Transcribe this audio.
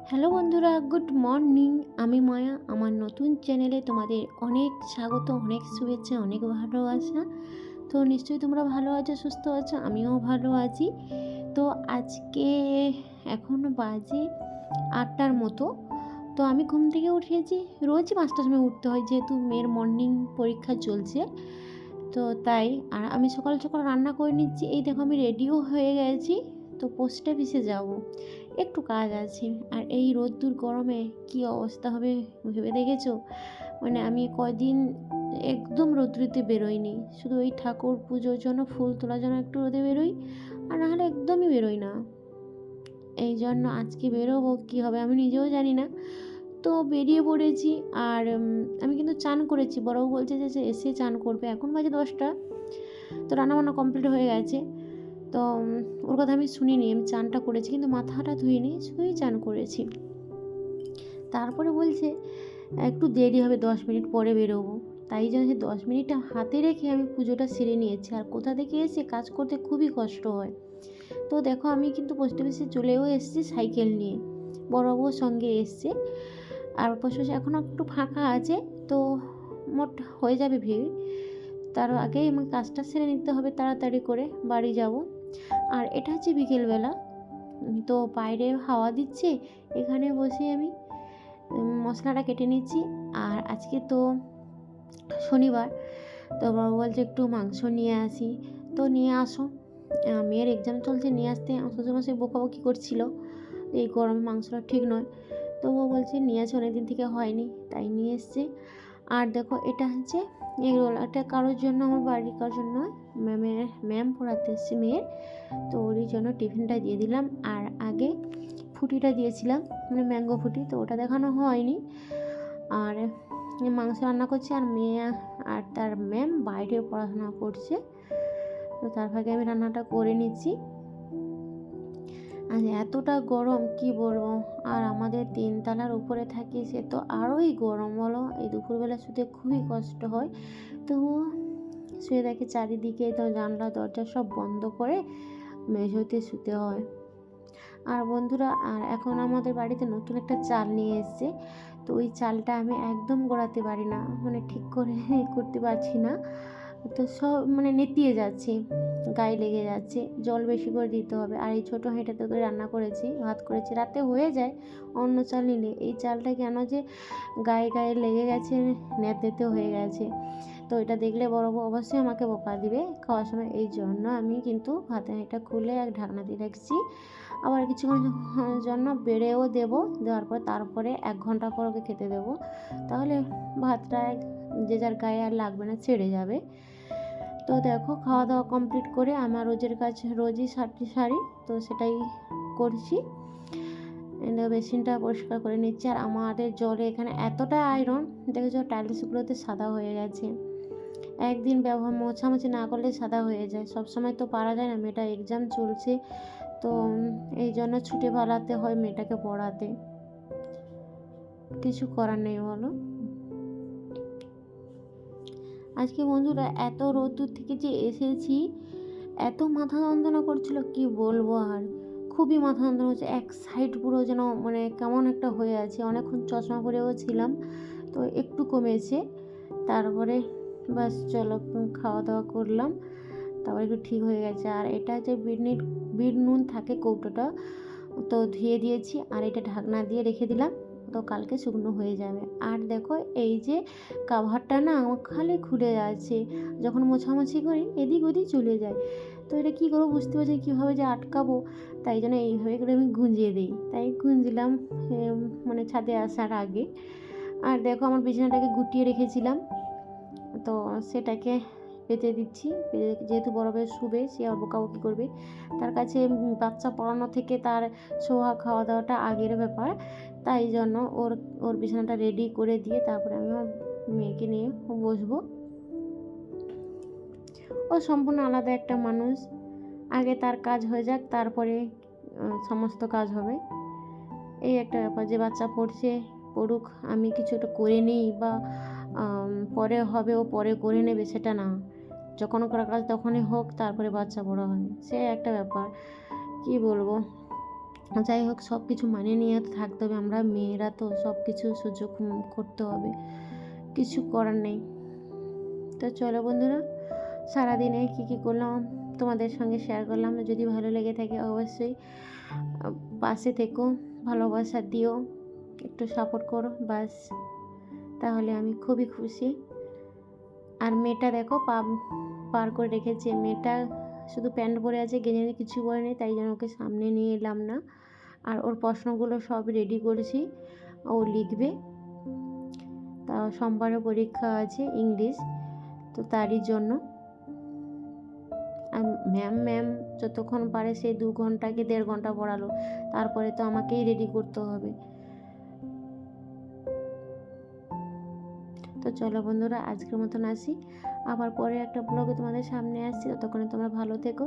Hello বন্ধুরা, good morning. আমি মায়া। আমার নতুন চ্যানেলে তোমাদের অনেক স্বাগত, অনেক শুভেচ্ছা, অনেক ভালোবাসা। তো নিশ্চয়ই তোমরা ভালো আছো, সুস্থ আছো, আমিও ভালো আছি। তো আজকে এখন বাজে 8টার মতো। তো আমি ঘুম থেকে উঠেছি। রোজই 5টার সময় উঠতে হয়, যেহেতু মেয়ের মর্নিং পরীক্ষা চলছে। তো তাই আর আমি সকাল সকাল রান্না করে নিচ্ছি। এই দেখো আমি রেডিও হয়ে গেছি। তো পোস্ট অফিসে যাব, একটু কাজ আছে। আর এই রোদ্দুর গরমে কি অবস্থা হবে ভেবে দেখেছো? মানে আমি কয়দিন একদম রোদ্দুরিতে বেরোইনি, শুধু ওই ঠাকুর পুজোর জন্য, ফুল তোলার জন্য একটু রোদে বেরোই, আর নাহলে একদমই বেরোই না। এই জন্য আজকে বেরোবো, কী হবে আমি নিজেও জানি না। তো বেরিয়ে পড়েছি। আর আমি কিন্তু চান করেছি। বড়বাবু বলছে যে এসে চান করবে, এখন বাজে 10টা। তো রান্নাবান্না কমপ্লিট হয়ে গেছে। তো ওর কথা আমি শুনিনি, আমি চানটা করেছি কিন্তু মাথাটা ধুইনি, শুধুই চান করেছি। তারপরে বলছে একটু দেরি হবে, 10 মিনিট পরে বেরোবো। তাই জন্য 10 মিনিটটা হাতে রেখে আমি পুজোটা সেরে নিয়েছি। আর কোথা থেকে এসে কাজ করতে খুবই কষ্ট হয়। তো দেখো আমি কিন্তু পোস্ট অফিসে চলেও এসেছি সাইকেল নিয়ে, বড়বাবুর সঙ্গে এসছে। আর পোস্ট অফিসে এখনও একটু ফাঁকা আছে, তো মোট হয়ে যাবে ভিড়। তার আগেই আমাকে কাজটা সেরে নিতে হবে, তাড়াতাড়ি করে বাড়ি যাব। আর এটা হচ্ছে বিকেলবেলা। তো বাইরে হাওয়া দিচ্ছে, এখানে বসে আমি মশলাটা কেটে নিচ্ছি। আর আজকে তো শনিবার, তো বাবা বলছে একটু মাংস নিয়ে আসি। তো নিয়ে আসো। মেয়ের এক্সাম চলছে, নিয়ে আসতে আমার শ্বশুরমশাই বকাবকি করছিল, এই গরমে মাংসটা ঠিক নয়। তো ও বলছে নিয়ে আসে, অনেকদিন থেকে হয়নি, তাই নিয়ে এসছে। আর দেখো এটা হচ্ছে এগরোল। এটা কারোর জন্য, আমার বাড়ির কারোর জন্য, ম্যাম পড়াতে এসছে মেয়ের। তো ওরই জন্য টিফিনটা দিয়ে দিলাম। আর আগে ফুটিটা দিয়েছিলাম, মানে ম্যাঙ্গো ফুটি, তো ওটা দেখানো হয়নি। আর মাংস রান্না করছি। আর মেয়ে আর তার ম্যাম বাইরে পড়াশোনা করছে। তো তার ফাঁকে আমি রান্নাটা করে নিচ্ছি। আর এতটা গরম কি বলবো। আর আমাদের 3তলার উপরে থাকি, সে তো আরোই গরম বলো। এই দুপুরবেলা শুতে খুবই কষ্ট হয়। তো শুয়ে দেখি চারিদিকে, তো জানলা দরজা সব বন্ধ করে মেঝেতে শুতে হয়। আর বন্ধুরা, আর এখন আমাদের বাড়িতে নতুন একটা চাল নিয়ে এসেছে। তো ওই চালটা আমি একদম গড়াতে পারি না, মানে ঠিক করে করতে পারছি না। তো সব মানে নেতিয়ে যাচ্ছে, গায়ে লেগে যাচ্ছে, জল বেশি করে দিতে হবে। আর এই ছোটো হাঁড়িটাতে করে রান্না করেছি, ভাত করেছি, রাতে হয়ে যায় অন্য চাল নিলে। এই চালটা কেন যে গায়ে গায়ে লেগে গেছে, নেতেতে হয়ে গেছে। তো এটা দেখলে বড় বউ অবশ্যই আমাকে বকা দিবে খাওয়ার সময়। এই জন্য আমি কিন্তু ভাতের হাঁড়িটা খুলে এক ঢাকনা দিয়ে রাখছি। আবার কিছুক্ষণ জন্য বেড়েও দেবো, দেওয়ার পর তারপরে 1 ঘন্টা পর ওকে খেতে দেবো। তাহলে ভাতটা যে যার গায়ে আর লাগবে না, ছেড়ে যাবে। তো দেখো খাওয়া দাওয়া কমপ্লিট করে আমার রোজের কাজ, রোজই সারি, তো সেটাই করছি। বেসিনটা পরিষ্কার করে নিচ্ছি। আর আমাদের জলে এখানে এতটা আয়রন, দেখেছো টাইলসগুলোতে সাদা হয়ে গেছে। একদিন ব্যবহার মোছামুছি না করলে সাদা হয়ে যায়। সব সময় তো পারা যায় না, মেয়েটা এক্সাম চলছে। তো এই জন্য ছুটি পালাতে হয় মেয়েটাকে পড়াতে, কিছু করার নেই বলো। আজকে বন্ধুরা এত রোদ্দুর থেকে যে এসেছি, এত মাথা যন্ত্রণা করছিল কি বলবো। আর খুবই মাথা যন্ত্রণা হচ্ছে, এক সাইড পুরো যেন মানে কেমন একটা হয়ে আছে। অনেকক্ষণ চশমা পরেও ছিলাম, তো একটু কমেছে। তারপরে বাস চলো খাওয়া দাওয়া করলাম, তারপরে একটু ঠিক হয়ে গেছে। আর এটা হচ্ছে বিট নুন থাকে কৌটোটা, তো ধুয়ে দিয়েছি। আর এটা ঢাকনা দিয়ে রেখে দিলাম, তো কালকে শুকনো হয়ে যাবে। আর দেখো এই যে কাভারটা না আমার খালি খুলে যাচ্ছে, যখন মোছামুছি করি এদিক ওদিক চলে যায়। তো এটা কী করবো বুঝতে পারছি, কীভাবে যে আটকাবো। তাই জন্য এইভাবে করে আমি গুঁজিয়ে দিই, তাই গুঁজলাম মানে ছাদে আসার আগে। আর দেখো আমার বিছানাটাকে গুটিয়ে রেখেছিলাম, তো সেটাকে পেতে দিচ্ছি। যেহেতু বরফে শুবে, সে আর বকাবকি করবে। তার কাছে বাচ্চা পড়ানো থেকে তার শোয়া খাওয়া দাওয়াটা আগের ব্যাপার। তাই জন্য ওর ওর বিছানাটা রেডি করে দিয়ে তারপরে আমি আমার মেয়েকে নিয়ে বসবো। ও সম্পূর্ণ আলাদা একটা মানুষ, আগে তার কাজ হয়ে যাক, তারপরে সমস্ত কাজ হবে। এই একটা ব্যাপার যে বাচ্চা পড়ছে, পড়ুক, আমি কিছু একটা করে নিই বা পরে হবে, ও পরে করে নেবে, সেটা না। যখন করার কাজ তখনই হোক, তারপরে বাচ্চা বড় হবে, সে একটা ব্যাপার। কি বলবো, যাই হোক সব কিছু মানিয়ে নিয়ে তো থাকতে হবে, আমরা মেয়েরা তো সব কিছু সহ্য করতে হবে, কিছু করার নেই। তো চলো বন্ধুরা, সারাদিনে কী করলাম তোমাদের সঙ্গে শেয়ার করলাম। যদি ভালো লেগে থাকে অবশ্যই পাশে থেকো, ভালোবাসা দিও, একটু সাপোর্ট করো, বাস তাহলে আমি খুবই খুশি। আর মেয়েটা দেখো পার করে রেখেছে, মেয়েটা শুধু প্যান্ট পরে আছে, গেঞ্জি কিছু পরে নেই, তাই জন্য ওকে সামনে নিয়ে এলাম না। আর ওর প্রশ্নগুলো সব রেডি করেছি, ও লিখবে। তা সোমবারে পরীক্ষা আছে ইংলিশ, তো তারই জন্য। আর ম্যাম যতক্ষণ পারে সেই 2 ঘন্টা কি 1.5 ঘন্টা পড়ালো, তারপরে তো আমাকেই রেডি করতে হবে। তো চলো বন্ধুরা, আজকের মতন আসি, আবার পরে একটা ব্লগে তোমাদের সামনে আসছি। ততক্ষণে তোমরা ভালো থেকো,